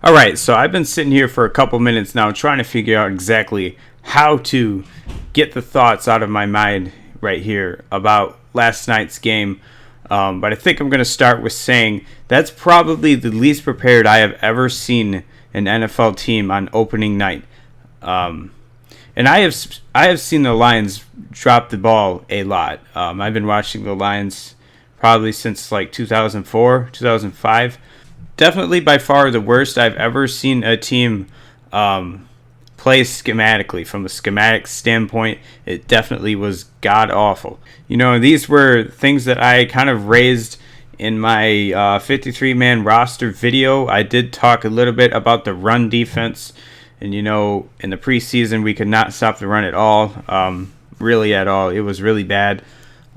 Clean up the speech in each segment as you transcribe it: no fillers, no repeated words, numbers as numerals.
All right, so I've been sitting here for a couple minutes now trying to figure out exactly how to get the thoughts out of my mind right here about last night's game. But I think I'm going to start with saying that's probably the least prepared I have ever seen an NFL team on opening night. And I have seen the Lions drop the ball a lot. I've been watching the Lions probably since like 2004, 2005. Definitely by far the worst I've ever seen a team play schematically. From a schematic standpoint, it definitely was god awful. You know, these were things that I kind of raised in my 53-man roster video. I did talk a little bit about the run defense. And, you know, in the preseason, we could not stop the run at all. Really at all. It was really bad.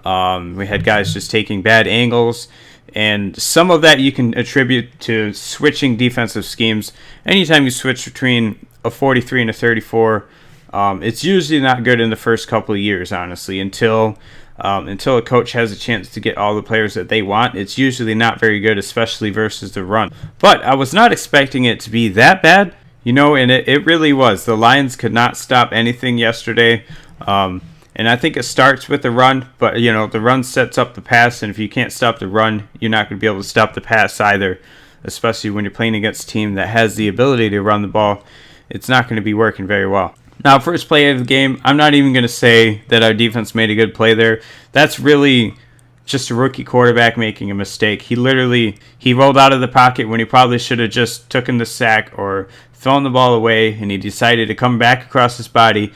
We had guys just taking bad angles. And some of that you can attribute to switching defensive schemes. Anytime you switch between a 43 and a 34, it's usually not good in the first couple of years, honestly, until a coach has a chance to get all the players that they want. It's usually not very good, especially versus the run. But I was not expecting it to be that bad, you know, and it really was. The Lions could not stop anything yesterday. And I think it starts with the run, but, you know, the run sets up the pass, and if you can't stop the run, you're not going to be able to stop the pass either, especially when you're playing against a team that has the ability to run the ball. It's not going to be working very well. Now, first play of the game, I'm not even going to say that our defense made a good play there. That's really just a rookie quarterback making a mistake. He rolled out of the pocket when he probably should have just taken the sack or thrown the ball away, and he decided to come back across his body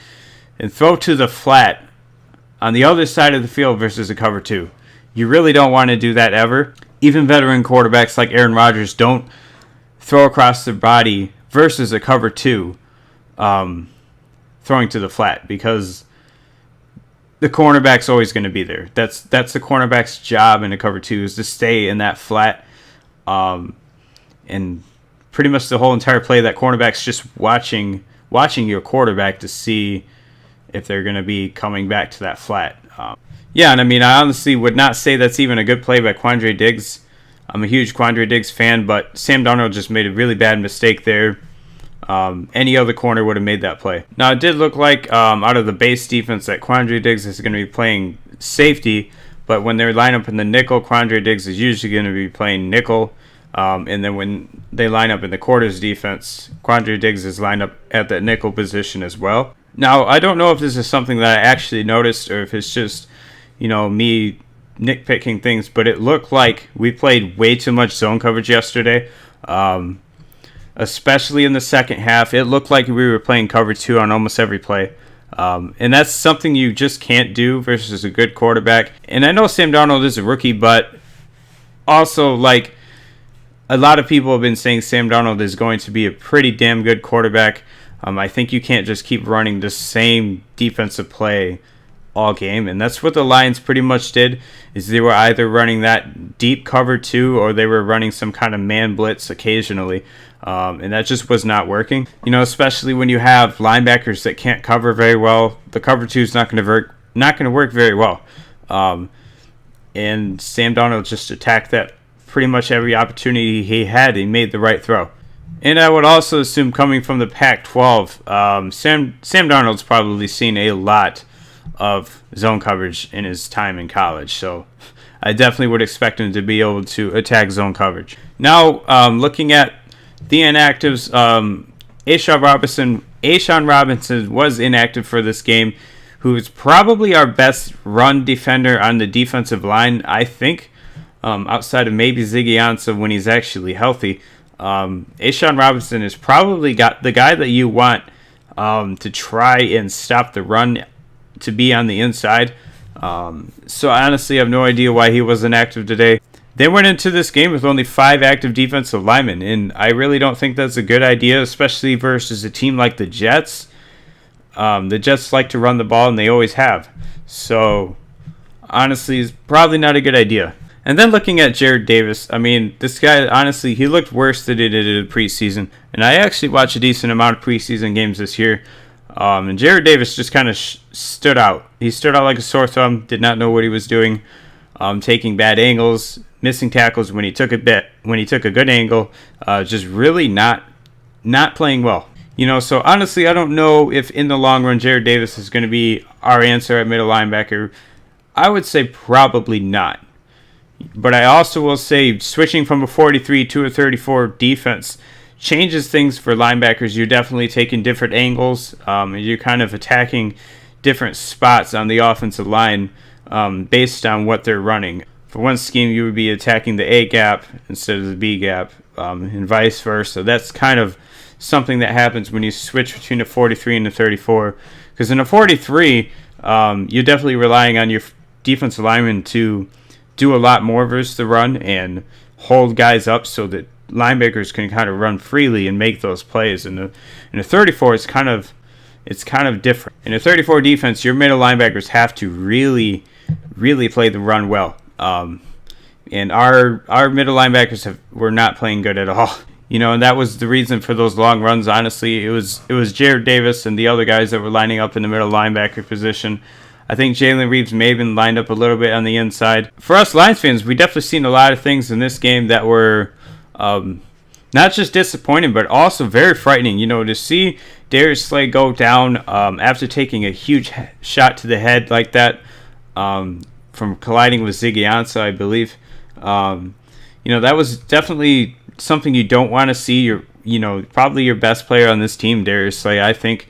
and throw to the flat on the other side of the field versus a cover two. You really don't want to do that ever. Even veteran quarterbacks like Aaron Rodgers don't throw across the body versus a cover two, throwing to the flat, because the cornerback's always going to be there. That's the cornerback's job in a cover two, is to stay in that flat. And pretty much the whole entire play, that cornerback's just watching your quarterback to see if they're going to be coming back to that flat. Yeah, and I mean, I honestly would not say that's even a good play by Quandre Diggs. I'm a huge Quandre Diggs fan, but Sam Darnold just made a really bad mistake there. Any other corner would have made that play. Now, it did look like out of the base defense that Quandre Diggs is going to be playing safety, but when they line up in the nickel, Quandre Diggs is usually going to be playing nickel. And then when they line up in the quarters defense, Quandre Diggs is lined up at that nickel position as well. Now, I don't know if this is something that I actually noticed or if it's just, you know, me nitpicking things, but it looked like we played way too much zone coverage yesterday, especially in the second half. It looked like we were playing cover two on almost every play. And that's something you just can't do versus a good quarterback. And I know Sam Darnold is a rookie, but also, like, a lot of people have been saying Sam Darnold is going to be a pretty damn good quarterback. I think you can't just keep running the same defensive play all game, and that's what the Lions pretty much did. Is they were either running that deep cover two, or they were running some kind of man blitz occasionally, and that just was not working. You know, especially when you have linebackers that can't cover very well, the cover two is not going to work very well. And Sam Darnold just attacked that pretty much every opportunity he had. He made the right throw. And I would also assume, coming from the Pac-12, Sam Darnold's probably seen a lot of zone coverage in his time in college. So I definitely would expect him to be able to attack zone coverage. Now, looking at the inactives, A'Shawn Robinson was inactive for this game, who is probably our best run defender on the defensive line, I think, outside of maybe Ziggy Ansah when he's actually healthy. A'Shawn Robinson is probably got the guy that you want to try and stop the run, to be on the inside. So I honestly have no idea why he wasn't active today. They went into this game with only 5 active defensive linemen, and I really don't think that's a good idea, especially versus a team like the Jets. The Jets like to run the ball, and they always have. So honestly, it's probably not a good idea. And then looking at Jared Davis, I mean, this guy, honestly, he looked worse than he did in the preseason. And I actually watched a decent amount of preseason games this year. And Jared Davis just kind of stood out. He stood out like a sore thumb, did not know what he was doing, taking bad angles, missing tackles when he took a good angle, just really not not playing well. So honestly, I don't know if in the long run Jared Davis is going to be our answer at middle linebacker. I would say probably not. But I also will say switching from a 43 to a 34 defense changes things for linebackers. You're definitely taking different angles. You're kind of attacking different spots on the offensive line based on what they're running. For one scheme, you would be attacking the A gap instead of the B gap, and vice versa. That's kind of something that happens when you switch between a 43 and a 34. Because in a 43, you're definitely relying on your defensive lineman to do a lot more versus the run and hold guys up so that linebackers can kind of run freely and make those plays. In a 34, it's kind of different. In a 34 defense, your middle linebackers have to really, really play the run well. And our middle linebackers were not playing good at all. And that was the reason for those long runs. Honestly, it was Jared Davis and the other guys that were lining up in the middle linebacker position. I think Jalen Reeves may have been lined up a little bit on the inside. For us Lions fans, we definitely seen a lot of things in this game that were not just disappointing, but also very frightening. To see Darius Slay go down after taking a huge shot to the head like that from colliding with Ziggy Ansah, I believe. That was definitely something you don't want to see. Probably your best player on this team, Darius Slay, I think,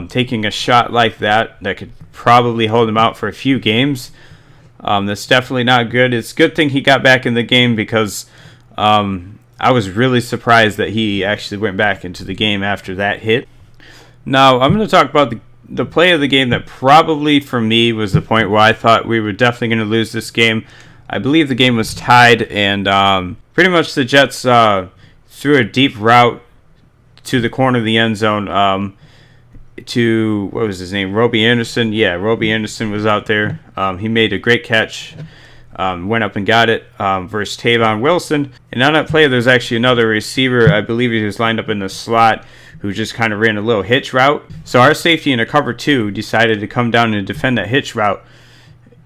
taking a shot like that could probably hold him out for a few games. That's definitely not good. It's a good thing he got back in the game because I was really surprised that he actually went back into the game after that hit. Now, I'm going to talk about the play of the game that probably, for me, was the point where I thought we were definitely going to lose this game. I believe the game was tied, and pretty much the Jets threw a deep route to the corner of the end zone to, what was his name, Robbie Anderson. Yeah, Robbie Anderson was out there. He made a great catch, went up and got it versus Tavon Wilson. And on that play, there's actually another receiver, I believe he was lined up in the slot, who just kind of ran a little hitch route. So our safety in a cover 2 decided to come down and defend that hitch route.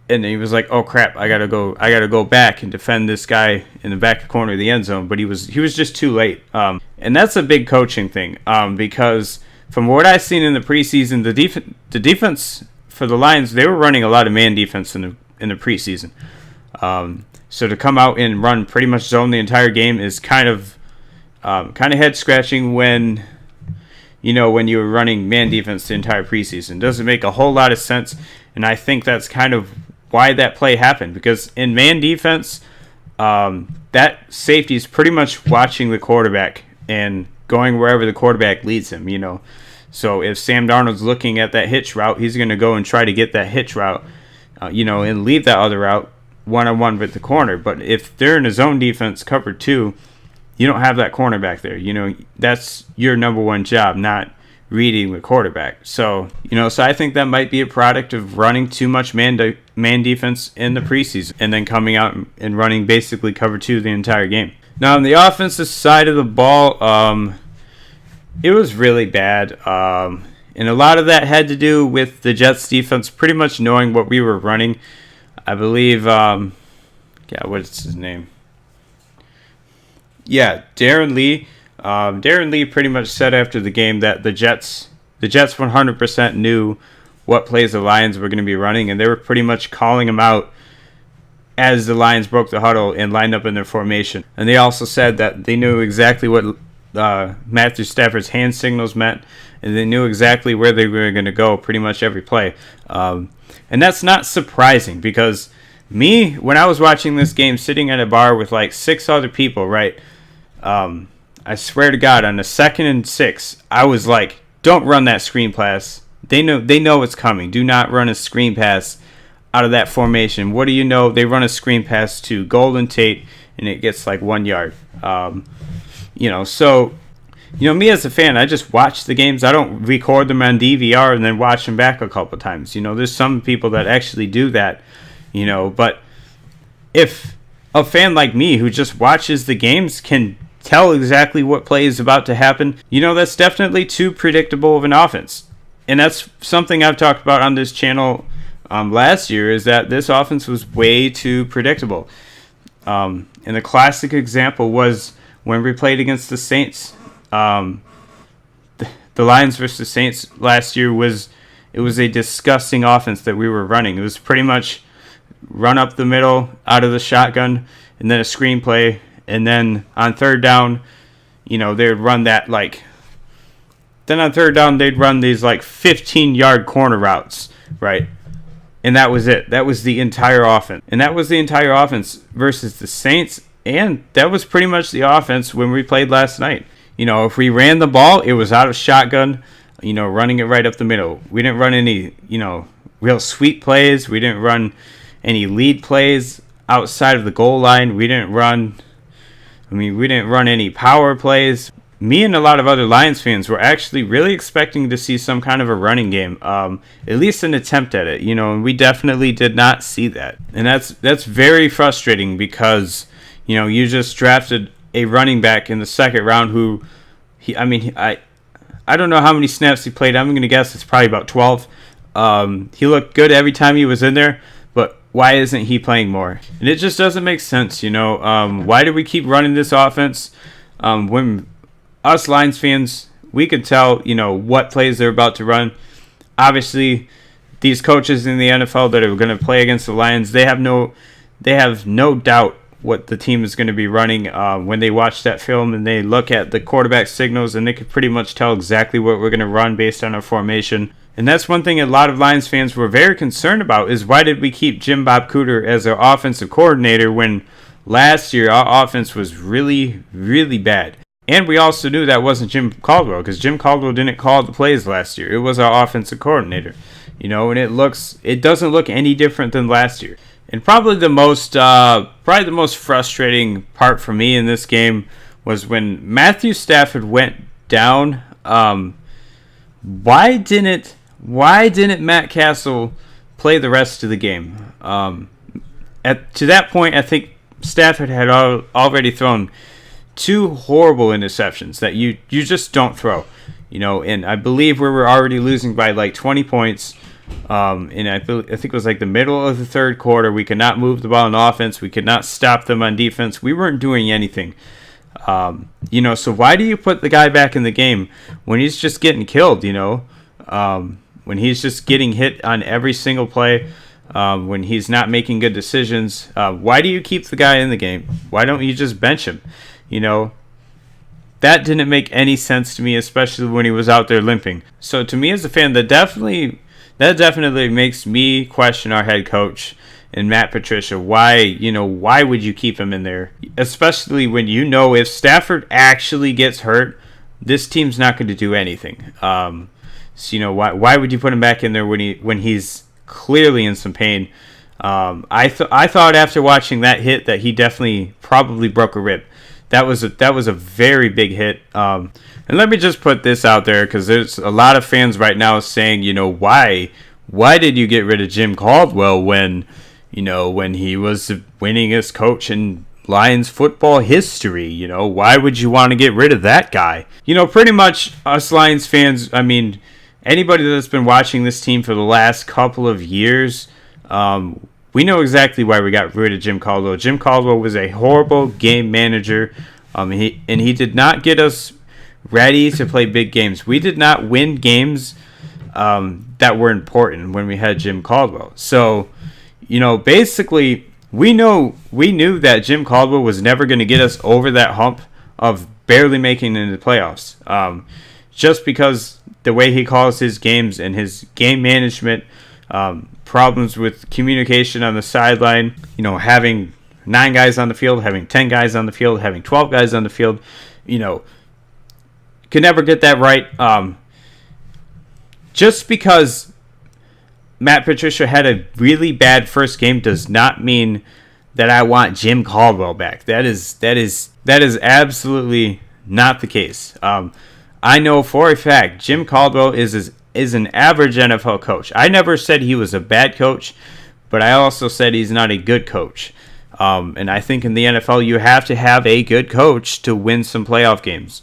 And he was like, "Oh crap! I gotta go back and defend this guy in the back corner of the end zone." But he was just too late. And that's a big coaching thing because from what I've seen in the preseason, the defense for the Lions, they were running a lot of man defense in the preseason. So to come out and run pretty much zone the entire game is kind of head scratching when you were running man defense the entire preseason. Doesn't make a whole lot of sense, and I think that's kind of why that play happened, because in man defense, that safety is pretty much watching the quarterback and going wherever the quarterback leads him, So if Sam Darnold's looking at that hitch route, he's going to go and try to get that hitch route, and leave that other route one-on-one with the corner. But if they're in a zone defense, cover 2, you don't have that cornerback there. That's your number one job, not reading the quarterback. So I think that might be a product of running too much man defense in the preseason and then coming out and running basically cover 2 the entire game. Now, on the offensive side of the ball, it was really bad. And a lot of that had to do with the Jets defense pretty much knowing what we were running. I believe, what's his name? Yeah, Darren Lee. Darren Lee pretty much said after the game that the Jets 100% knew what plays the Lions were going to be running, and they were pretty much calling them out as the Lions broke the huddle and lined up in their formation. And they also said that they knew exactly what Matthew Stafford's hand signals meant, and they knew exactly where they were going to go pretty much every play. And that's not surprising because when I was watching this game sitting at a bar with like 6 other people, right, I swear to God, on the 2nd and 6, I was like, don't run that screen pass. They know it's coming. Do not run a screen pass out of that formation. What do you know? They run a screen pass to Golden Tate, and it gets like 1 yard. So me as a fan, I just watch the games. I don't record them on DVR and then watch them back a couple times. There's some people that actually do that, but if a fan like me who just watches the games can tell exactly what play is about to happen, that's definitely too predictable of an offense. And that's something I've talked about on this channel last year, is that this offense was way too predictable. And the classic example was when we played against the Saints the Lions versus Saints last year was a disgusting offense that we were running. It was pretty much run up the middle out of the shotgun and then a screenplay, and then on third down, they would run that then on third down they'd run these 15-yard corner routes, right? And that was it. That was the entire offense. And that was the entire offense versus the Saints, and that was pretty much the offense when we played last night. If we ran the ball, it was out of shotgun, running it right up the middle. We didn't run any, real sweep plays. We didn't run any lead plays outside of the goal line. We didn't run any power plays. Me and a lot of other Lions fans were actually really expecting to see some kind of a running game, at least an attempt at it, and we definitely did not see that. And that's very frustrating because, you just drafted a running back in the second round who, I don't know how many snaps he played. I'm going to guess it's probably about 12. He looked good every time he was in there, but why isn't he playing more? And it just doesn't make sense, Why do we keep running this offense when us Lions fans, we could tell, what plays they're about to run? Obviously, these coaches in the NFL that are going to play against the Lions, they have no doubt what the team is going to be running when they watch that film and they look at the quarterback signals, and they could pretty much tell exactly what we're going to run based on our formation. And that's one thing a lot of Lions fans were very concerned about, is why did we keep Jim Bob Cooter as our offensive coordinator when last year our offense was really, really bad? And we also knew that wasn't Jim Caldwell, because Jim Caldwell didn't call the plays last year. It was our offensive coordinator, and it doesn't look any different than last year. And probably the most frustrating part for me in this game was when Matthew Stafford went down. Why didn't Matt Castle play the rest of the game? To that point, I think Stafford had already thrown 2 horrible interceptions that you just don't throw, and I believe we were already losing by 20 points, and I think it was the middle of the third quarter. We could not move the ball on offense. We could not stop them on defense. We weren't doing anything, so why do you put the guy back in the game when he's just getting killed, when he's just getting hit on every single play, when he's not making good decisions? Why do you keep the guy in the game? Why don't you just bench him? That didn't make any sense to me, especially when he was out there limping. So to me as a fan, that definitely makes me question our head coach and Matt Patricia. Why would you keep him in there? Especially when if Stafford actually gets hurt, this team's not going to do anything. So why would you put him back in there when he's clearly in some pain? I thought after watching that hit that he definitely probably broke a rib. That was a very big hit. And let me just put this out there, because there's a lot of fans right now saying, why did you get rid of Jim Caldwell when he was the winningest coach in Lions football history? Why would you want to get rid of that guy? Pretty much us Lions fans, anybody that's been watching this team for the last couple of years, we know exactly why we got rid of Jim Caldwell. Jim Caldwell was a horrible game manager, he did not get us ready to play big games. We did not win games that were important when we had Jim Caldwell. So, basically, we knew that Jim Caldwell was never going to get us over that hump of barely making it into the playoffs. Just because the way he calls his games and his game management, problems with communication on the sideline, having 9 guys on the field, having 10 guys on the field, having 12 guys on the field, could never get that right. Just because Matt Patricia had a really bad first game does not mean that I want Jim Caldwell back. That is absolutely not the case. I know for a fact Jim Caldwell is an average NFL coach. I never said he was a bad coach, but I also said he's not a good coach. And I think in the NFL you have to have a good coach to win some playoff games.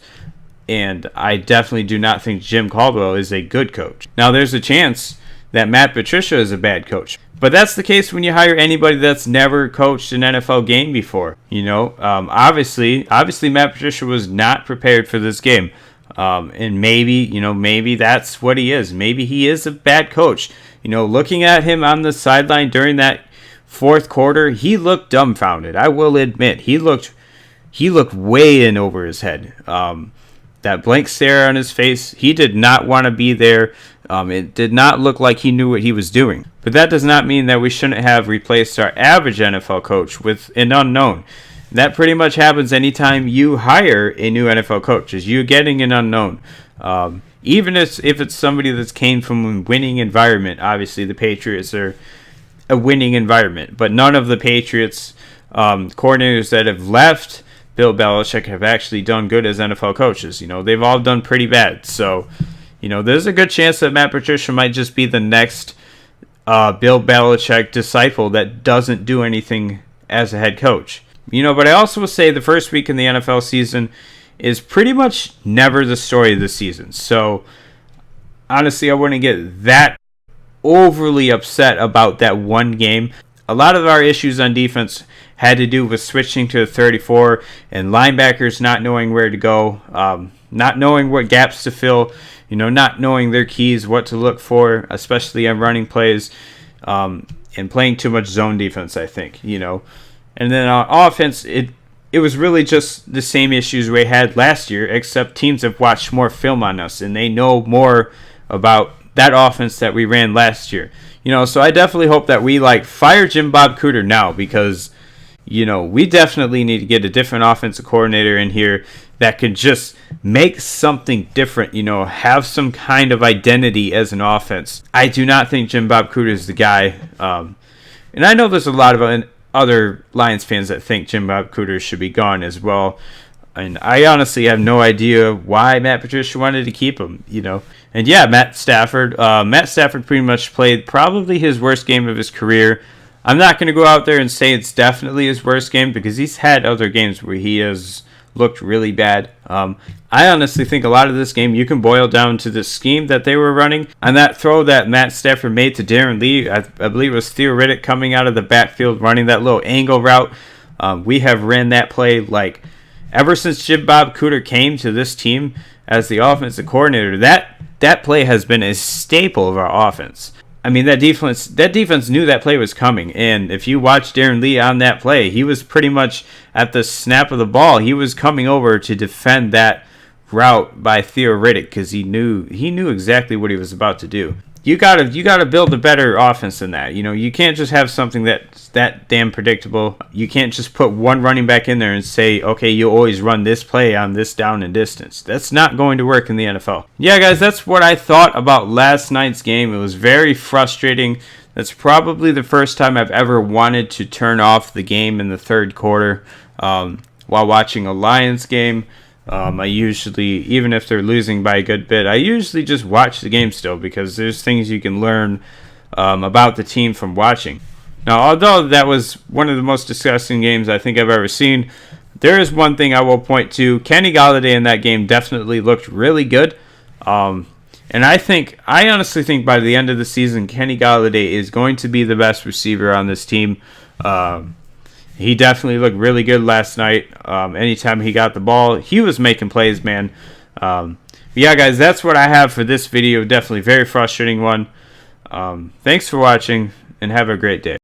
And I definitely do not think Jim Caldwell is a good coach. Now, there's a chance that Matt Patricia is a bad coach, but that's the case when you hire anybody that's never coached an NFL game before. Obviously Matt Patricia was not prepared for this game. And maybe that's what he is. Maybe he is a bad coach. Looking at him on the sideline during that fourth quarter, he looked dumbfounded. I will admit, he looked way in over his head. That blank stare on his face, he did not want to be there. It did not look like he knew what he was doing. But that does not mean that we shouldn't have replaced our average NFL coach with an unknown. That pretty much happens anytime you hire a new NFL coach, is you getting an unknown. Even if it's somebody that's came from a winning environment. Obviously, the Patriots are a winning environment. But none of the Patriots coordinators that have left Bill Belichick have actually done good as NFL coaches. They've all done pretty bad. So, there's a good chance that Matt Patricia might just be the next Bill Belichick disciple that doesn't do anything as a head coach. But I also will say the first week in the NFL season is pretty much never the story of the season. So, honestly, I wouldn't get that overly upset about that one game. A lot of our issues on defense had to do with switching to 34 and linebackers not knowing where to go, not knowing what gaps to fill, not knowing their keys, what to look for, especially on running plays, and playing too much zone defense, I think, And then on offense, it was really just the same issues we had last year, except teams have watched more film on us, and they know more about that offense that we ran last year. So I definitely hope that we fire Jim Bob Cooter now, because we definitely need to get a different offensive coordinator in here that can just make something different, have some kind of identity as an offense. I do not think Jim Bob Cooter is the guy. And I know there's a lot of other Lions fans that think Jim Bob Cooter should be gone as well. And I honestly have no idea why Matt Patricia wanted to keep him, And yeah, Matt Stafford. Matt Stafford pretty much played probably his worst game of his career. I'm not going to go out there and say it's definitely his worst game, because he's had other games where he has looked really bad. I honestly think a lot of this game you can boil down to the scheme that they were running. On that throw that Matt Stafford made to Darren Lee, I believe it was Theo Riddick coming out of the backfield running that little angle route. We have ran that play ever since Jim Bob Cooter came to this team as the offensive coordinator. That play has been a staple of our offense. I mean, that defense knew that play was coming, and if you watch Darren Lee on that play, he was pretty much at the snap of the ball, he was coming over to defend that route by Theo Riddick, because he knew exactly what he was about to do. You gotta build a better offense than that. You can't just have something that's that damn predictable. You can't just put one running back in there and say, okay, you always run this play on this down and distance. That's not going to work in the NFL. Yeah, guys, that's what I thought about last night's game. It was very frustrating. That's probably the first time I've ever wanted to turn off the game in the third quarter while watching a Lions game. I usually, even if they're losing by a good bit, I usually just watch the game still, because there's things you can learn about the team from watching. Now, although that was one of the most disgusting games I think I've ever seen, there is one thing I will point to. Kenny Golladay in that game definitely looked really good. And I honestly think by the end of the season, Kenny Golladay is going to be the best receiver on this team. He definitely looked really good last night. Anytime he got the ball, he was making plays, man. Yeah, guys, that's what I have for this video. Definitely very frustrating one. Thanks for watching, and have a great day.